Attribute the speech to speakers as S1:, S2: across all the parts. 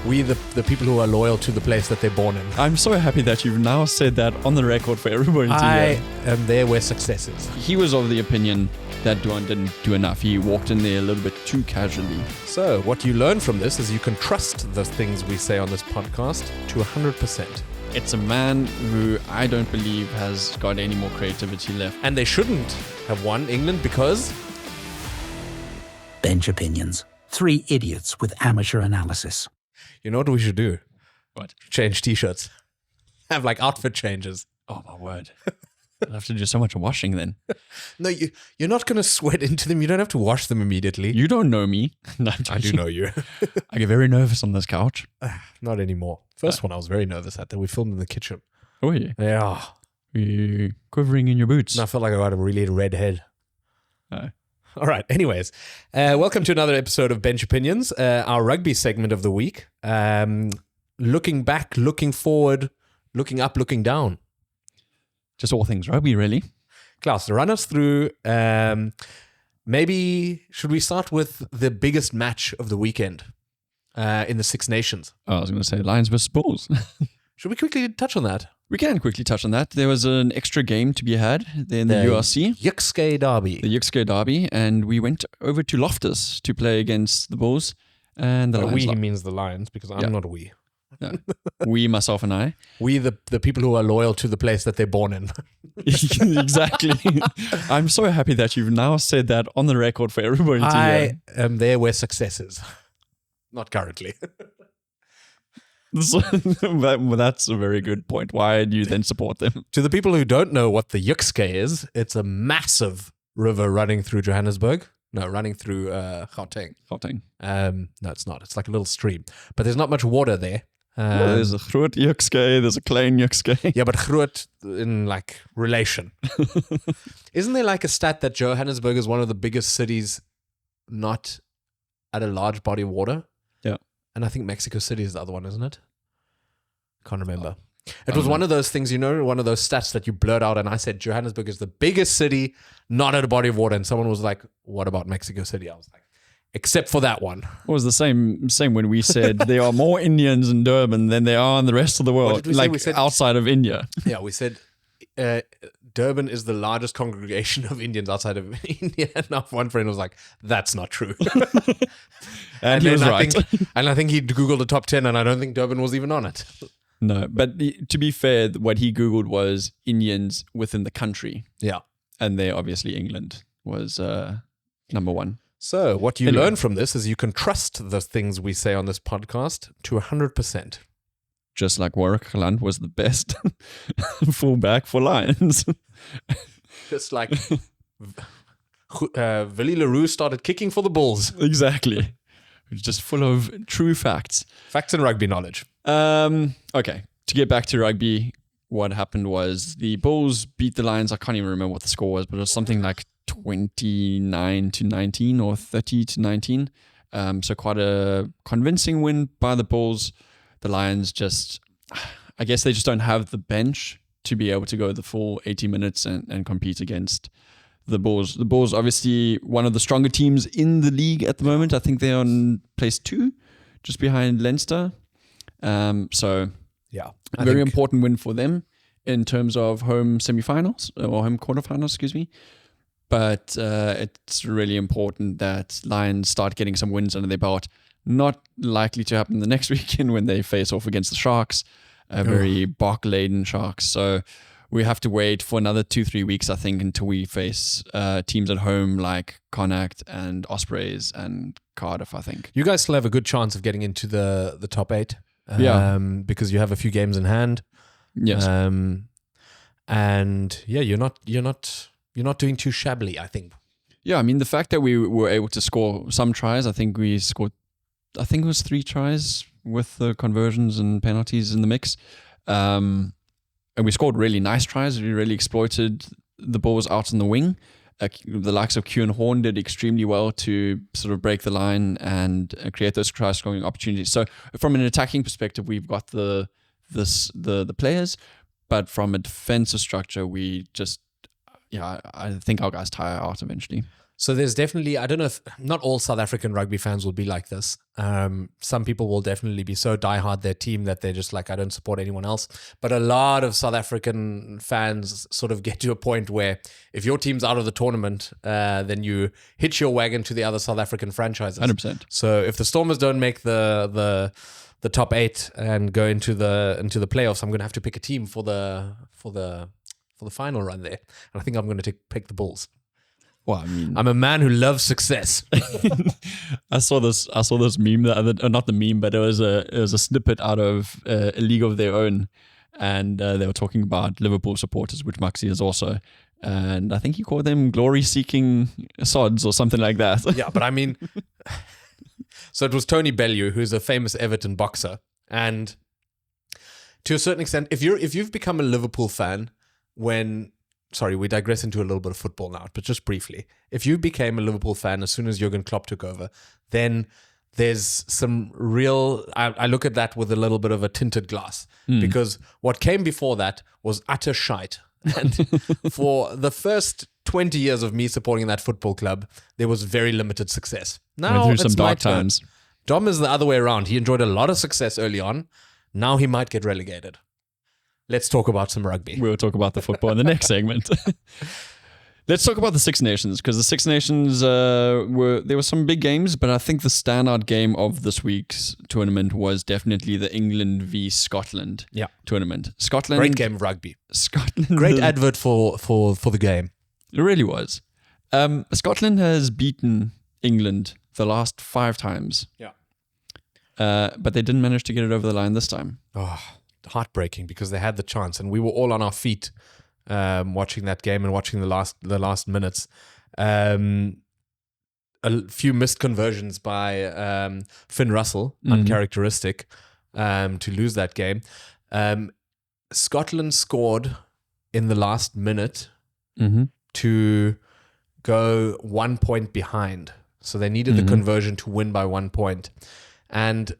S1: We the people who are loyal to the place that they're born in.
S2: I'm so happy that you've now said that on the record for everybody to
S1: I
S2: hear.
S1: am there where success is.
S2: He was of the opinion that Duan didn't do enough. He walked in there a little bit too casually.
S1: So what you learn from this is you can trust the things we say on this podcast to 100%.
S2: It's a man who I don't believe has got any more creativity left.
S1: And they shouldn't have won England because...
S3: Bench Opinions. 3 idiots with amateur analysis.
S1: You know what we should do?
S2: What?
S1: Change t-shirts. Have like outfit changes.
S2: Oh my word. I'll have to do so much washing then.
S1: No, you're not going to sweat into them. You don't have to wash them immediately.
S2: You don't know me. No,
S1: I do know you.
S2: I get very nervous on this couch.
S1: Not anymore. First one I was very nervous at that we filmed in the kitchen.
S2: Oh yeah.
S1: Yeah.
S2: You quivering in your boots.
S1: And I felt like I got a really red head.
S2: Oh.
S1: All right. Anyways, welcome to another episode of Bench Opinions, our rugby segment of the week. Looking back, looking forward, looking up, looking down.
S2: Just all things rugby, really.
S1: Klaus, run us through, maybe should we start with the biggest match of the weekend in the Six Nations?
S2: Oh, I was going to say Lions versus Bulls.
S1: Should we quickly touch on that?
S2: We can quickly touch on that. There was an extra game to be had there in the URC.
S1: Yuxke Derby.
S2: The Yuxke Derby. And we went over to Loftus to play against the Bulls. And the Lions
S1: We
S2: lost.
S1: means the Lions because I'm not a we.
S2: No. We, myself and I.
S1: We, the people who are loyal to the place that they're born in.
S2: Exactly. I'm so happy that you've now said that on the record for everybody to hear.
S1: I am there where success is. Not currently.
S2: That's a very good point. Why do you then support them?
S1: To the people who don't know what the Yuxke is, it's a massive river running through Johannesburg. No, running through Gauteng.
S2: Gauteng.
S1: No, it's not. It's like a little stream. But there's not much water there.
S2: Well, there's a Groot Yuxke, there's a Klein Yuxke.
S1: Yeah, but Groot in like relation. Isn't there like a stat that Johannesburg is one of the biggest cities not at a large body of water?
S2: Yeah.
S1: And I think Mexico City is the other one, isn't it? Can't remember. It was one of those things, one of those stats that you blurt out, and I said Johannesburg is the biggest city not at a body of water, and someone was like, what about Mexico City? I was like, except for that one.
S2: It was the same when we said there are more Indians in Durban than there are in the rest of the world,
S1: did we say?
S2: like
S1: We said,
S2: outside of India.
S1: Yeah, we said Durban is the largest congregation of Indians outside of India, and our one friend was like, that's not true.
S2: And he was right.
S1: I think he Googled the top 10, and I don't think Durban was even on it.
S2: No, but to be fair, what he Googled was Indians within the country.
S1: Yeah.
S2: And there, obviously, England was number one.
S1: So what you learn from this is you can trust the things we say on this podcast to 100%.
S2: Just like Warwick Land was the best fullback for Lions.
S1: Just like Willie LaRue started kicking for the Bulls.
S2: Exactly. Just full of true facts.
S1: Facts and rugby knowledge.
S2: Okay, to get back to rugby, what happened was the Bulls beat the Lions. I can't even remember what the score was, but it was something like 29-19 or 30-19. So quite a convincing win by the Bulls. The Lions I guess they just don't have the bench to be able to go the full 80 minutes and compete against the Bulls. The Bulls, obviously, one of the stronger teams in the league at the moment. I think they're on place 2, just behind Leinster. So,
S1: yeah,
S2: very important win for them in terms of home semifinals or home quarterfinals, excuse me. But it's really important that Lions start getting some wins under their belt. Not likely to happen the next weekend when they face off against the Sharks, very bark-laden Sharks. So we have to wait for another 2-3 weeks, I think, until we face teams at home like Connacht and Ospreys and Cardiff, I think.
S1: You guys still have a good chance of getting into the top 8. Because you have a few games in hand.
S2: Yes.
S1: And yeah, you're not doing too shabbily, I think.
S2: Yeah, I mean, the fact that we were able to score some tries, I think it was 3 tries with the conversions and penalties in the mix. And we scored really nice tries. We really exploited the Bulls out on the wing. The likes of Kieran Horn did extremely well to sort of break the line and create those try scoring opportunities. So from an attacking perspective, we've got the players, but from a defensive structure, I think our guys tire out eventually.
S1: So there's definitely, I don't know if not all South African rugby fans will be like this. Some people will definitely be so diehard their team that they're just like, I don't support anyone else. But a lot of South African fans sort of get to a point where if your team's out of the tournament, then you hitch your wagon to the other South African franchises.
S2: 100%.
S1: So if the Stormers don't make the top 8 and go into the playoffs, I'm going to have to pick a team for the final run there. And I think I'm going to pick the Bulls.
S2: Well, I mean,
S1: I'm a man who loves success.
S2: I saw this meme, not the meme, but it was a snippet out of A League of Their Own, and they were talking about Liverpool supporters, which Maxi is also, and I think he called them glory-seeking sods or something like that.
S1: Yeah, but I mean, so it was Tony Bellew, who's a famous Everton boxer, and to a certain extent, if you've become a Liverpool fan Sorry, we digress into a little bit of football now, but just briefly. If you became a Liverpool fan as soon as Jurgen Klopp took over, then there's some real... I look at that with a little bit of a tinted glass, because what came before that was utter shite. And for the first 20 years of me supporting that football club, there was very limited success. Now
S2: Went through
S1: it's
S2: some
S1: my
S2: dark
S1: turn.
S2: times.
S1: Dom is the other way around. He enjoyed a lot of success early on. Now he might get relegated. Let's talk about some rugby.
S2: We'll talk about the football in the next segment. Let's talk about the Six Nations, because the Six Nations there were some big games, but I think the standout game of this week's tournament was definitely the England v Scotland tournament. Scotland,
S1: Great game of rugby.
S2: Scotland,
S1: Great advert for the game.
S2: It really was. Scotland has beaten England the last 5 times.
S1: Yeah.
S2: But they didn't manage to get it over the line this time.
S1: Oh, heartbreaking, because they had the chance and we were all on our feet watching that game and watching the last minutes. A few missed conversions by Finn Russell, uncharacteristic, to lose that game. Scotland scored in the last minute to go 1 point behind. So they needed the conversion to win by 1 point. And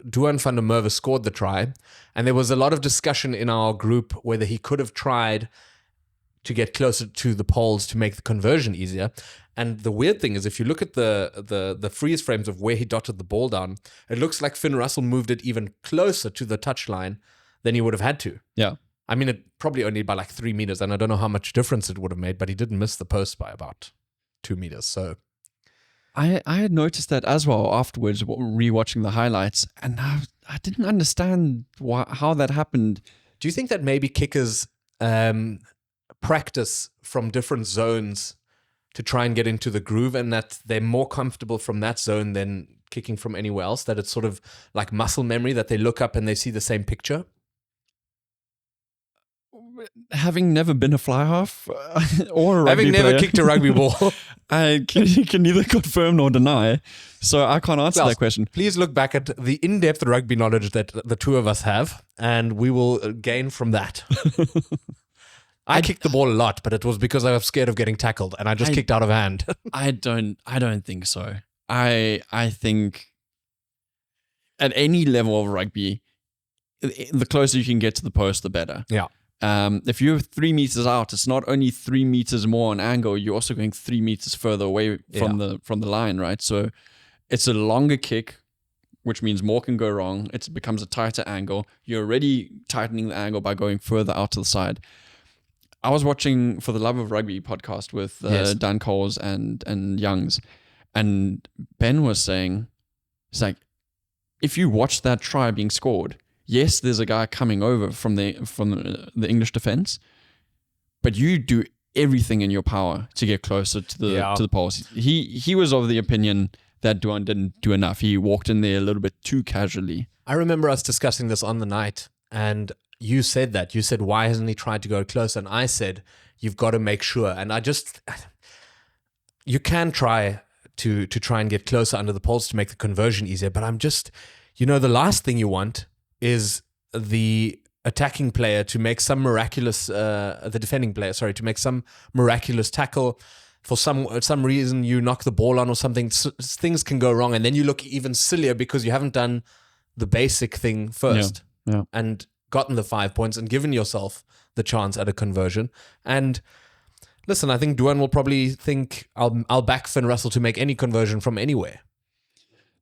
S1: Duan van der Merwe scored the try, and there was a lot of discussion in our group whether he could have tried to get closer to the poles to make the conversion easier. And the weird thing is, if you look at the freeze frames of where he dotted the ball down, it looks like Finn Russell moved it even closer to the touchline than he would have had to.
S2: Yeah.
S1: I mean, it probably only by like 3 meters, and I don't know how much difference it would have made, but he didn't miss the post by about 2 meters. So
S2: I had noticed that as well afterwards, rewatching the highlights, and I didn't understand how that happened.
S1: do you think that maybe kickers practice from different zones to try and get into the groove, and that they're more comfortable from that zone than kicking from anywhere else, that it's sort of like muscle memory, that they look up and they see the same picture?
S2: Having never been a fly half or a rugby
S1: Having never
S2: player,
S1: kicked a rugby ball.
S2: I can neither confirm nor deny, so I can't answer that question.
S1: Please look back at the in-depth rugby knowledge that the two of us have, and we will gain from that. I kicked the ball a lot, but it was because I was scared of getting tackled, and I just kicked out of hand.
S2: I don't think so. I think at any level of rugby, the closer you can get to the post, the better.
S1: Yeah.
S2: If you're 3 meters out, it's not only 3 meters more on angle, you're also going 3 meters further away from the line, right? So it's a longer kick, which means more can go wrong. It becomes a tighter angle. You're already tightening the angle by going further out to the side. I was watching For the Love of Rugby podcast with Dan Coles and Youngs, and Ben was saying, it's like, if you watch that try being scored, yes, there's a guy coming over from the English defense, but you do everything in your power to get closer to the poles. He was of the opinion that Duan didn't do enough. He walked in there a little bit too casually.
S1: I remember us discussing this on the night, and you said that. You said, why hasn't he tried to go closer? And I said, you've got to make sure. And you can try to try and get closer under the poles to make the conversion easier, but I'm just, the last thing you want is the attacking player to make some miraculous, the defending player, to make some miraculous tackle. For some reason, you knock the ball on or something. Things can go wrong, and then you look even sillier because you haven't done the basic thing first and gotten the 5 points and given yourself the chance at a conversion. And Listen, I think Duan will probably think I'll back Finn Russell to make any conversion from anywhere.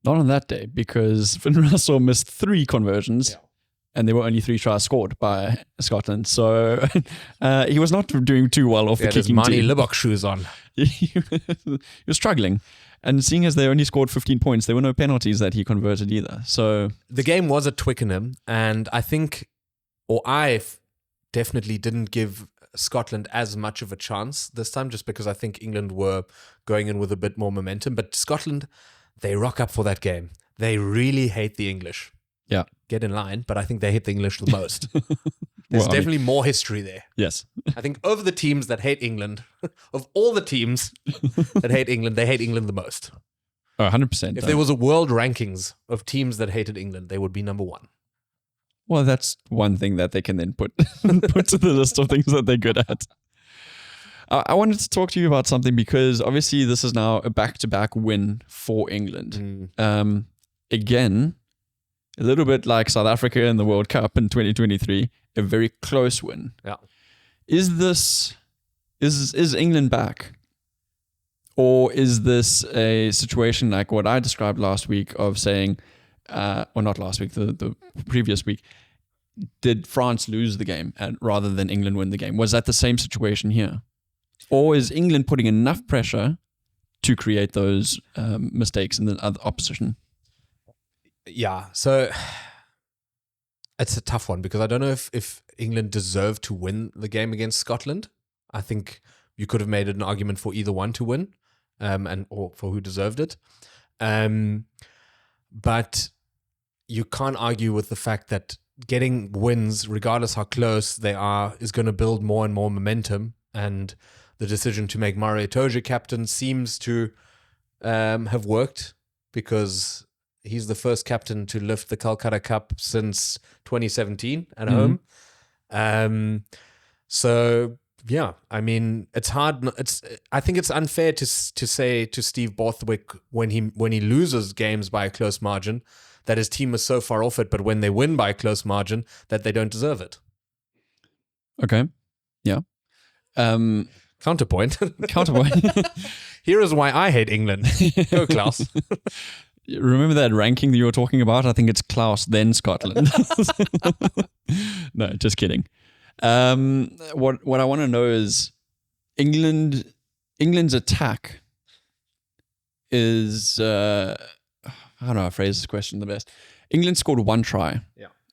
S2: Not on that day, because Finn Russell missed 3 conversions.
S1: Yeah.
S2: And there were only 3 tries scored by Scotland. So he was not doing too well off the kicking
S1: Marnie
S2: team.
S1: Libbok shoes on.
S2: He was struggling. And seeing as they only scored 15 points, there were no penalties that he converted either. So
S1: The game was at Twickenham, and I think, or definitely didn't give Scotland as much of a chance this time, just because I think England were going in with a bit more momentum. But Scotland, they rock up for that game. They really hate the English.
S2: yeah.
S1: Get in line, but I think they hate the English the most. There's definitely more history there.
S2: Yes.
S1: I think of the teams that hate England, of all the teams that hate England, they hate England the most.
S2: Oh, 100%.
S1: If there was a world rankings of teams that hated England, they would be number 1.
S2: Well, that's one thing that they can then put to the list of things that they're good at. I wanted to talk to you about something because obviously this is now a back-to-back win for England. Again, a little bit like South Africa in the World Cup in 2023, a very close win.
S1: Yeah.
S2: Is England back? Or is this a situation like what I described last week of saying, or not last week, the previous week, did France lose the game rather than England win the game? Was that the same situation here? Or is England putting enough pressure to create those mistakes in the other opposition?
S1: Yeah, so it's a tough one because I don't know if England deserved to win the game against Scotland. I think you could have made an argument for either one to win, or for who deserved it. But you can't argue with the fact that getting wins, regardless how close they are, is going to build more and more momentum. And the decision to make Mario Itoje captain seems to have worked because he's the first captain to lift the Calcutta Cup since 2017 at home. So yeah, I mean, it's hard. I think it's unfair to say to Steve Borthwick when he loses games by a close margin that his team is so far off it, but when they win by a close margin, that they don't deserve it.
S2: Okay, yeah.
S1: Counterpoint.
S2: Here
S1: Here is why I hate England. Go, Klaus.
S2: Remember that ranking that you were talking about? I think it's Klaus, then Scotland. No, just kidding. What I want to know is England's attack is how do I phrase this question the best? England scored 1 try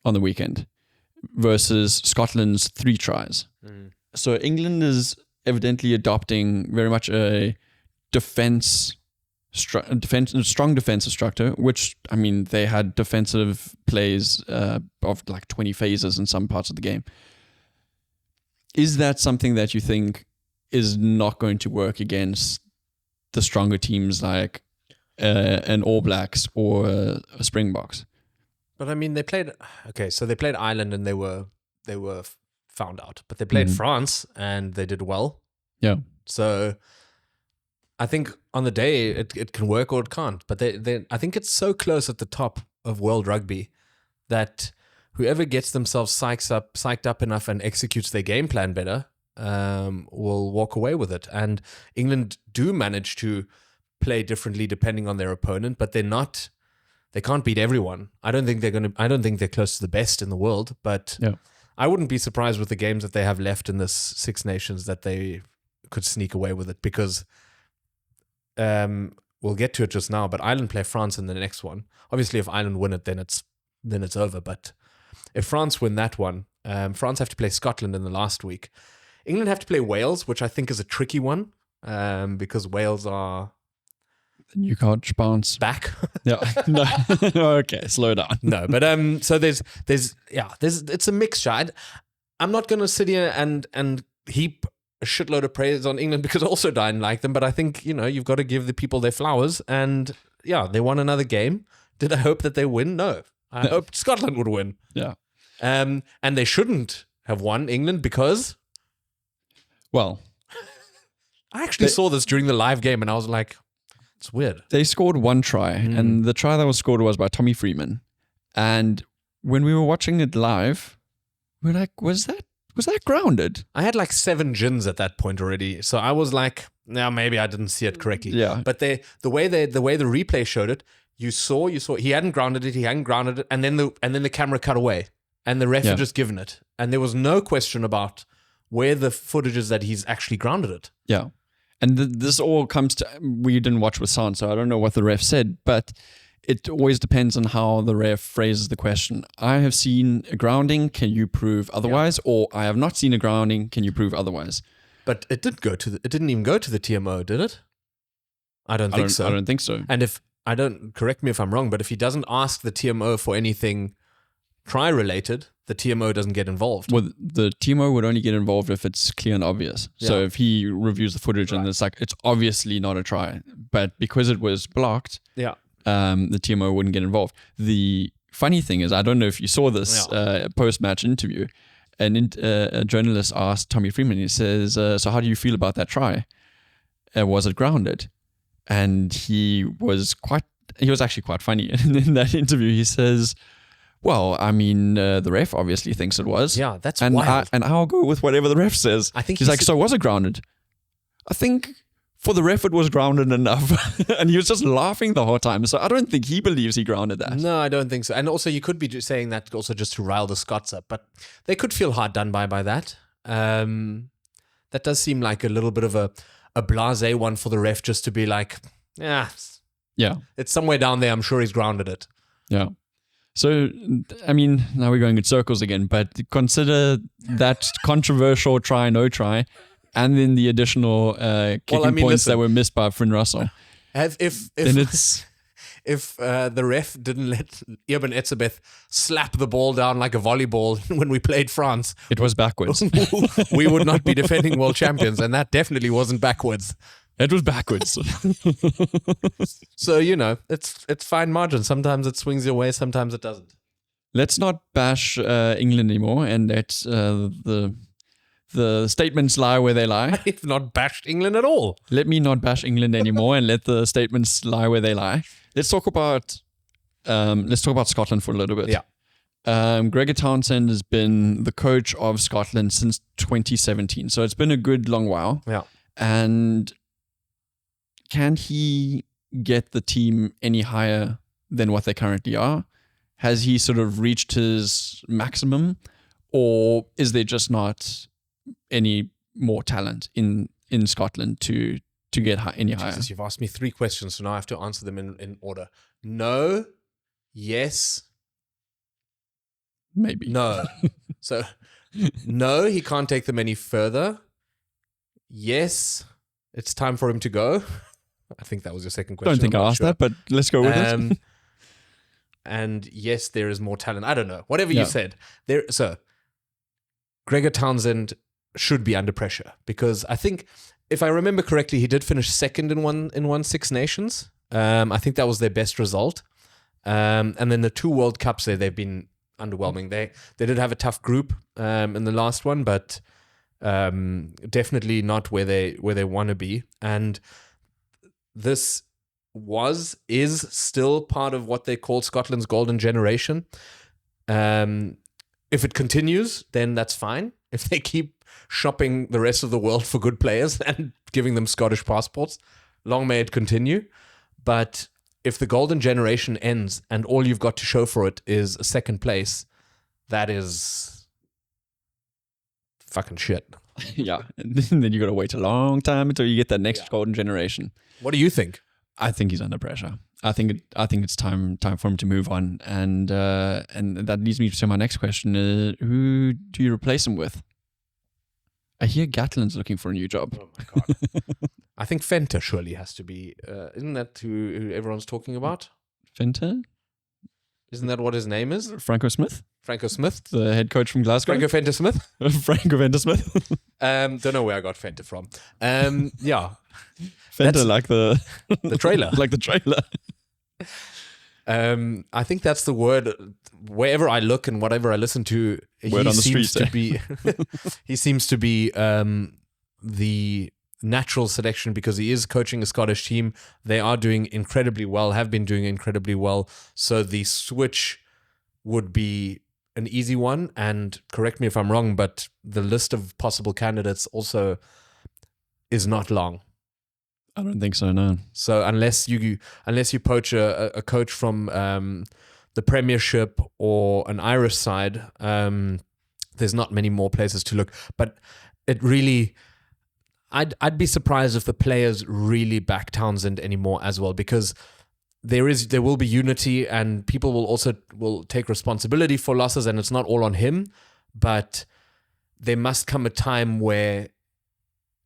S2: on the weekend versus Scotland's 3 tries. So England is evidently adopting very much a strong defensive structure, which, I mean, they had defensive plays of like 20 phases in some parts of the game. Is that something that you think is not going to work against the stronger teams like an All Blacks or a Springboks?
S1: But I mean, they played Ireland and they were found out, but they played France and they did well.
S2: Yeah.
S1: So I think on the day it can work or it can't. But I think it's so close at the top of World Rugby that whoever gets themselves psyched up enough and executes their game plan better will walk away with it. And England do manage to play differently depending on their opponent, but they can't beat everyone. I don't think they're close to the best in the world, but I wouldn't be surprised with the games that they have left in this Six Nations that they could sneak away with it, because we'll get to it just now, but Ireland play France in the next one. Obviously, if Ireland win it, then it's over. But if France win that one, France have to play Scotland in the last week. England have to play Wales, which I think is a tricky one, because Wales are
S2: You can't bounce
S1: back.
S2: Yeah. No. Okay, slow down.
S1: No, but so there's it's a mixture. I'm not going to sit here and heap a shitload of praise on England because I also don't like them, but I think, you've got to give the people their flowers, and they won another game. Did I hope that they win? No. I hoped Scotland would win.
S2: Yeah.
S1: And they shouldn't have won, England, because
S2: well,
S1: I actually saw this during the live game and I was like, it's weird.
S2: They scored 1 try, and the try that was scored was by Tommy Freeman. And when we were watching it live, we were like, was Was that grounded?
S1: I had like 7 gins at that point already, so I was like, "No, maybe I didn't see it correctly."
S2: Yeah.
S1: But the way the replay showed it, you saw he hadn't grounded it, and then the camera cut away, and the ref had just given it, and there was no question about where the footage is that he's actually grounded it.
S2: Yeah. And this all comes to, we didn't watch with sound, so I don't know what the ref said, but it always depends on how the ref phrases the question. I have seen a grounding, can you prove otherwise? Or I have not seen a grounding, can you prove otherwise?
S1: But it didn't even go to the TMO, did it? I don't think so.
S2: I don't think so.
S1: And correct me if I'm wrong, but if he doesn't ask the TMO for anything try related, the TMO doesn't get involved.
S2: Well, the TMO would only get involved if it's clear and obvious. Yeah. So if he reviews the footage and it's like, it's obviously not a try, but because it was blocked, the TMO wouldn't get involved. The funny thing is, I don't know if you saw this post-match interview, and a journalist asked Tommy Freeman, he says, so how do you feel about that try? Was it grounded? And he was actually quite funny. And in that interview, he says, well, I mean, the ref obviously thinks it was.
S1: Yeah, that's wild.
S2: And I'll go with whatever the ref says.
S1: I think
S2: he's like, so was it grounded? I think for the ref, it was grounded enough. And he was just laughing the whole time. So I don't think he believes he grounded that.
S1: No, I don't think so. And also, you could be just saying that also just to rile the Scots up. But they could feel hard done by that. That does seem like a little bit of a blasé one for the ref, just to be like, yeah, it's somewhere down there. I'm sure he's grounded it.
S2: Yeah. So, I mean, now we're going in circles again, but consider that controversial try, no try, and then the additional kicking points that were missed by Finn Russell.
S1: If the ref didn't let Eben Etzebeth slap the ball down like a volleyball when we played France,
S2: it was backwards.
S1: We would not be defending world champions, and that definitely wasn't backwards.
S2: It was backwards.
S1: So, it's fine margin. Sometimes it swings your way, sometimes it doesn't.
S2: Let's not bash England anymore, and let the statements lie where they lie.
S1: I've not bashed England at all.
S2: Let me not bash England anymore, and let the statements lie where they lie. Let's talk about Scotland for a little bit.
S1: Yeah.
S2: Gregor Townsend has been the coach of Scotland since 2017, so it's been a good long while.
S1: Yeah.
S2: And can he get the team any higher than what they currently are? Has he sort of reached his maximum, or is there just not any more talent in Scotland to get any higher?
S1: Jesus, you've asked me 3 questions, so now I have to answer them in order. No, yes,
S2: maybe.
S1: No. So, no, he can't take them any further. Yes, it's time for him to go. I think that was your second question.
S2: I don't think I asked that, but let's go with it.
S1: And yes, there is more talent. I don't know. Whatever you said. So, Gregor Townsend should be under pressure, because I think, if I remember correctly, he did finish second in one Six Nations. I think that was their best result. And then the 2 World Cups they've been underwhelming. They did have a tough group in the last one, but definitely not where they want to be. And this is still part of what they call Scotland's golden generation. If it continues, then that's fine. If they keep shopping the rest of the world for good players and giving them Scottish passports, long may it continue. But if the golden generation ends and all you've got to show for it is a second place, that is fucking shit.
S2: Yeah. And then you got to wait a long time until you get that next golden generation.
S1: What do you think?
S2: I think he's under pressure. I think it's time for him to move on, and that leads me to my next question: who do you replace him with? I hear Gatlin's looking for a new job.
S1: Oh my god! I think Fenter surely has to be. Isn't that who everyone's talking about?
S2: Fenter?
S1: Isn't that what his name is?
S2: Franco Smith?
S1: Franco Smith,
S2: the head coach from Glasgow.
S1: Franco Fenter Smith.
S2: Franco Fenter Smith.
S1: Don't know where I got Fenter from. Yeah.
S2: Fender, like the
S1: trailer.
S2: Like the trailer.
S1: I think that's the word. Wherever I look and whatever I listen to,
S2: word on the
S1: seems
S2: street,
S1: to be. He seems to be the natural selection, because he is coaching a Scottish team. They are doing incredibly well. Have been doing incredibly well. So the switch would be an easy one. And correct me if I'm wrong, but the list of possible candidates also is not long.
S2: I don't think so, no.
S1: So unless you poach a coach from the Premiership or an Irish side, there's not many more places to look. But it really, I'd be surprised if the players really back Townsend anymore as well, because there will be unity and people will take responsibility for losses, and it's not all on him. But there must come a time where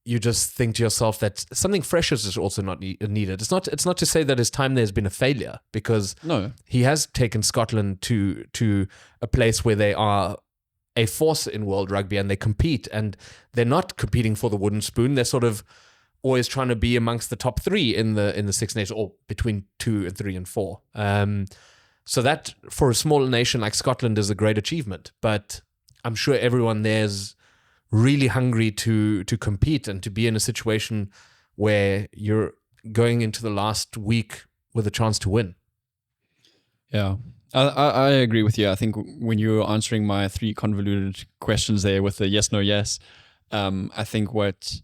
S1: you just think to yourself that something fresh is also not needed. It's not to say that his time there has been a failure, because he has taken Scotland to a place where they are a force in world rugby and they compete, and they're not competing for the wooden spoon. They're sort of always trying to be amongst the top 3 in the Six Nations, or between 2 and 3 and 4. So that for a small nation like Scotland is a great achievement. But I'm sure everyone there's really hungry to compete and to be in a situation where you're going into the last week with a chance to win.
S2: Yeah, I agree with you. I think when you were answering my 3 convoluted questions there with the yes, no, yes, I think what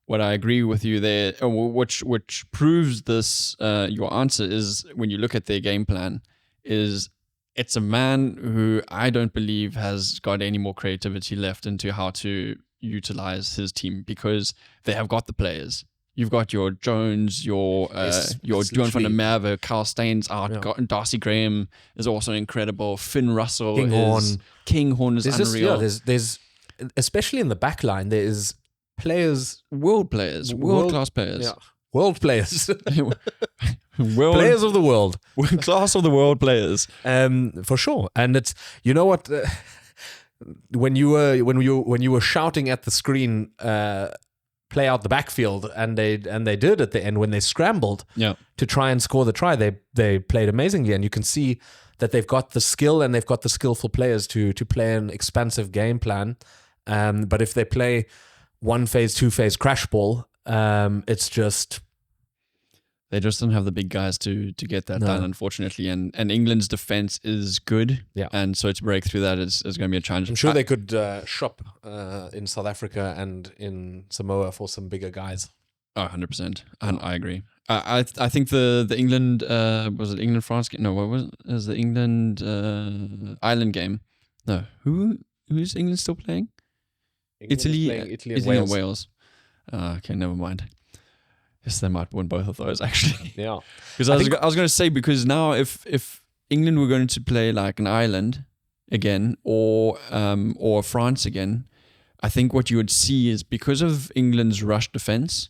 S2: I agree with you there, which proves this, your answer is when you look at their game plan, is it's a man who I don't believe has got any more creativity left into how to utilize his team, because they have got the players. You've got your Jones, your Duan van der Merwe, Carl Steyn's out, Darcy Graham is also incredible. Finn Russell Kinghorn is unreal.
S1: There's especially in the back line, there is players,
S2: world class players.
S1: Yeah. World players.
S2: World,
S1: players of the world.
S2: Class of the world players.
S1: For sure. And it's, you know what, when you were shouting at the screen, play out the backfield, and they did at the end when they scrambled to try and score the try, they played amazingly, and you can see that they've got the skill and they've got the skillful players to play an expansive game plan. But if they play 1 phase, 2 phase crash ball, it's just,
S2: they just don't have the big guys to get that done, unfortunately. And England's defense is good. Yeah. And so to break through that is going to be a challenge.
S1: I'm sure they could shop in South Africa and in Samoa for some bigger guys.
S2: Oh, 100%. And I agree. I think the England, was it England-France game? No, what was it? It was the England-Ireland game. No. Who's England still playing? Italy and Wales. Okay, never mind. Yes, they might win both of those, actually.
S1: Yeah.
S2: Because I was going to say, because now if England were going to play like an Ireland again or France again, I think what you would see is, because of England's rush defense,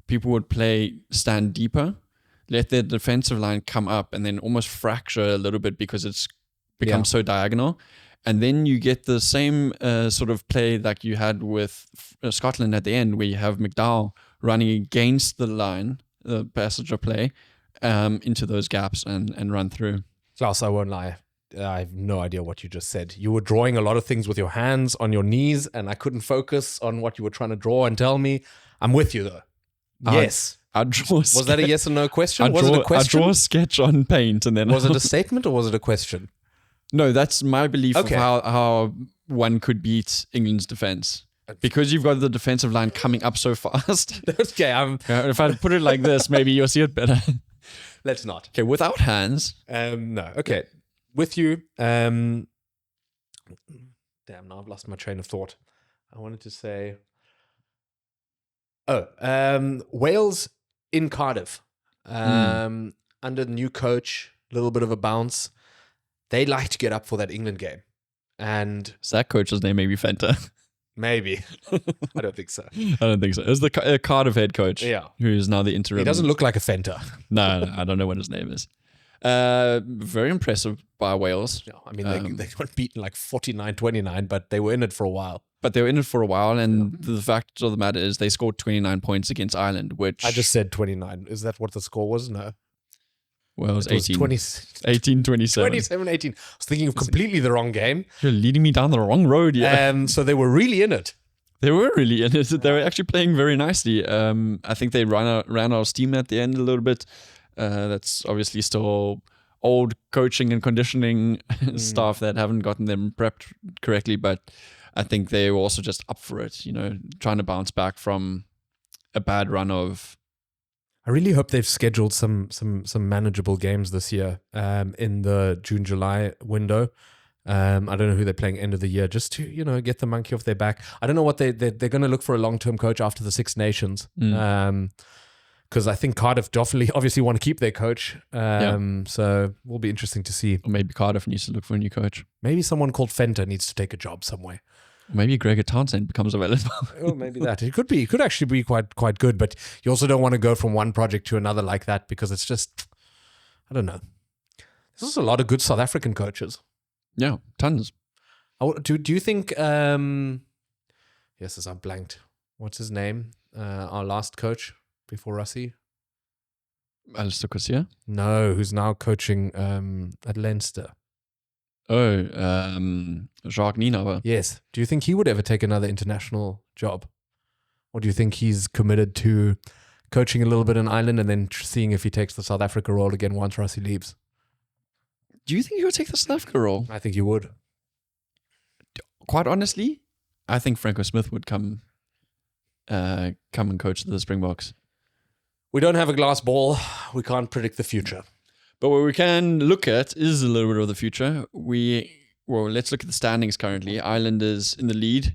S2: people would stand deeper, let their defensive line come up, and then almost fracture a little bit because it's become so diagonal. And then you get the same sort of play like you had with Scotland at the end, where you have McDowell running against the line, the passage of play, into those gaps and run through.
S1: Klaus, I won't lie. I have no idea what you just said. You were drawing a lot of things with your hands on your knees, and I couldn't focus on what you were trying to draw and tell me. I'm with you, though. Yes.
S2: I draw.
S1: Was that a yes or no question? Was it a question?
S2: I draw a sketch on paint, and then
S1: was it a statement or was it a question?
S2: No, that's my belief of how one could beat England's defense. Because you've got the defensive line coming up so fast.
S1: Okay,
S2: if I put it like this, maybe you'll see it better.
S1: Let's not.
S2: Okay, without hands.
S1: No. Okay, with you. Damn, now I've lost my train of thought. I wanted to say, Wales in Cardiff, under the new coach, a little bit of a bounce. They like to get up for that England game. And
S2: is that coach's name maybe Fenta?
S1: Maybe. I don't think so.
S2: I don't think so. It was the Cardiff head coach, who is now the interim.
S1: He doesn't look like a Fenta.
S2: No, I don't know what his name is. Very impressive by Wales.
S1: Yeah, I mean, they got beaten like 49-29, but they were in it for a while.
S2: And the fact of the matter is they scored 29 points against Ireland, which...
S1: I just said 29. Is that what the score was? No.
S2: Well, it was 18.
S1: 18-27. 27-18. I was thinking of completely the wrong game.
S2: You're leading me down the wrong road, yeah.
S1: So they were really in it.
S2: They were really in it. They were actually playing very nicely. I think they ran out of steam at the end a little bit. That's obviously still old coaching and conditioning staff that haven't gotten them prepped correctly. But I think they were also just up for it, trying to bounce back from a bad run of.
S1: I really hope they've scheduled some manageable games this year in the June-July window. I don't know who they're playing end of the year, just to get the monkey off their back. I don't know what they're going to look for a long-term coach after the Six Nations, because I think Cardiff definitely obviously want to keep their coach. So it will be interesting to see.
S2: Or maybe Cardiff needs to look for a new coach.
S1: Maybe someone called Fenter needs to take a job somewhere.
S2: Maybe Gregor Townsend becomes available.
S1: Oh, maybe that. It could actually be quite good, but you also don't want to go from one project to another like that, because it's just, I don't know. There's also a lot of good South African coaches.
S2: Yeah, tons.
S1: Do you think? Yes, as I blanked. What's his name? Our last coach before Rassie.
S2: Alistair Coetzee?
S1: No, who's now coaching at Leinster.
S2: Oh, Jacques Nienaber.
S1: Yes. Do you think he would ever take another international job? Or do you think he's committed to coaching a little bit in Ireland and then seeing if he takes the South Africa role again once Rassie leaves?
S2: Do you think he would take the South Africa role?
S1: I think he would.
S2: Quite honestly, I think Franco Smith would come and coach the Springboks.
S1: We don't have a glass ball. We can't predict the future.
S2: But what we can look at is a little bit of the future. Let's look at the standings currently. Ireland is in the lead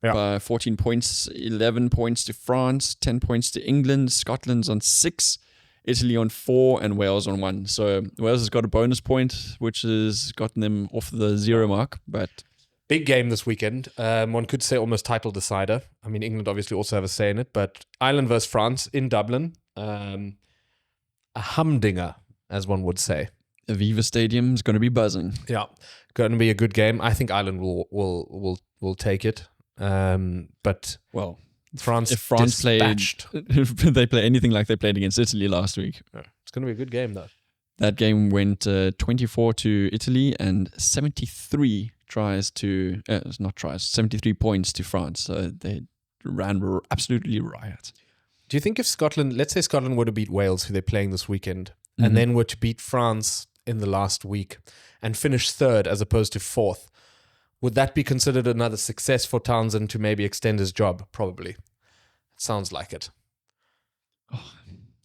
S2: by 14 points, 11 points to France, 10 points to England. Scotland's on 6, Italy on 4, and Wales on 1. So Wales has got a bonus point, which has gotten them off the 0 mark. But
S1: big game this weekend. One could say almost title decider. I mean, England obviously also have a say in it, but Ireland versus France in Dublin. A humdinger, as one would say.
S2: Aviva Stadium is going to be buzzing.
S1: Yeah, going to be a good game. I think Ireland will take it. But
S2: well,
S1: France,
S2: if France
S1: dispatched.
S2: if they play anything like they played against Italy last week,
S1: it's going to be a good game though.
S2: That game went 24 to Italy and 73 tries to 73 points to France. So they ran absolutely riot.
S1: Do you think if let's say Scotland were to beat Wales, who they're playing this weekend, and then were to beat France in the last week and finish 3rd as opposed to 4th, would that be considered another success for Townsend to maybe extend his job? Probably. It sounds like it.
S2: Oh,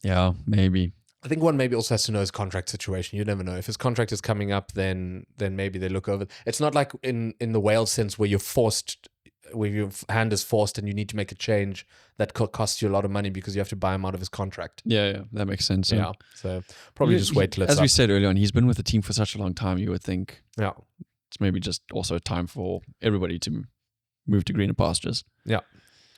S2: yeah, maybe.
S1: I think one maybe also has to know his contract situation. You never know. If his contract is coming up, then maybe they look over. It's not like in the Wales sense where you're forced, where your hand is forced and you need to make a change that costs you a lot of money because you have to buy him out of his contract.
S2: Yeah, that makes sense.
S1: Yeah, so probably just wait till it's
S2: as we said earlier on, he's been with the team for such a long time, you would think.
S1: Yeah.
S2: It's maybe just also time for everybody to move to greener pastures.
S1: Yeah.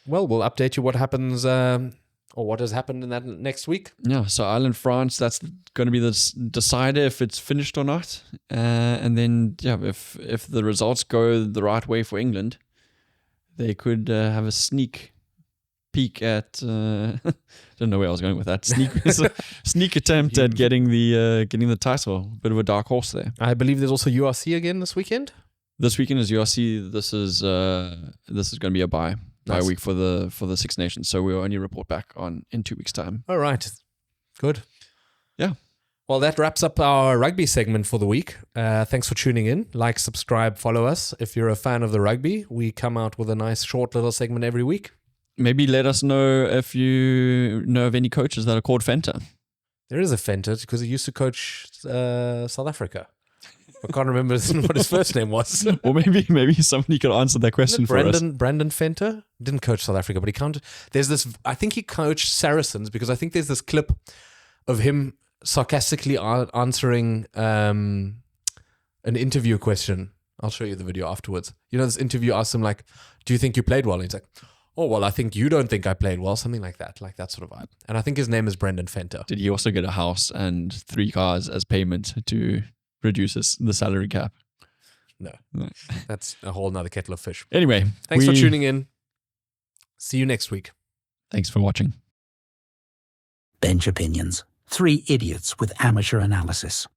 S1: Well, we'll update you what happens or what has happened in that next week.
S2: Yeah, so Ireland, France, that's going to be the decider if it's finished or not. And then, if the results go the right way for England, they could have a sneak peek at I don't know where I was going with that. Sneak attempt at getting the title. Bit of a dark horse there.
S1: I believe there's also URC again this weekend.
S2: This weekend is URC. This is going to be a bye week for the Six Nations. So we'll only report back in 2 weeks' time.
S1: All right, good.
S2: Yeah.
S1: Well, that wraps up our rugby segment for the week. Thanks for tuning in. Like, subscribe, follow us. If you're a fan of the rugby, we come out with a nice short little segment every week. Maybe let us know if you know of any coaches that are called Fenter. There is a Fenter because he used to coach South Africa. I can't remember what his first name was. Or maybe somebody could answer that question for us. Brandon Fenter didn't coach South Africa, but he counted. There's this. I think he coached Saracens because I think there's this clip of him sarcastically answering an interview question. I'll show you the video afterwards. You know, this interview asks him like, "Do you think you played well?" And he's like, "Oh, well, I think you don't think I played well," something like that sort of vibe. And I think his name is Brendan Fenter. Did he also get a house and 3 cars as payment to reduce the salary cap? No. That's a whole nother kettle of fish. Anyway, thanks for tuning in. See you next week. Thanks for watching. Bench Opinions. 3 idiots with amateur analysis.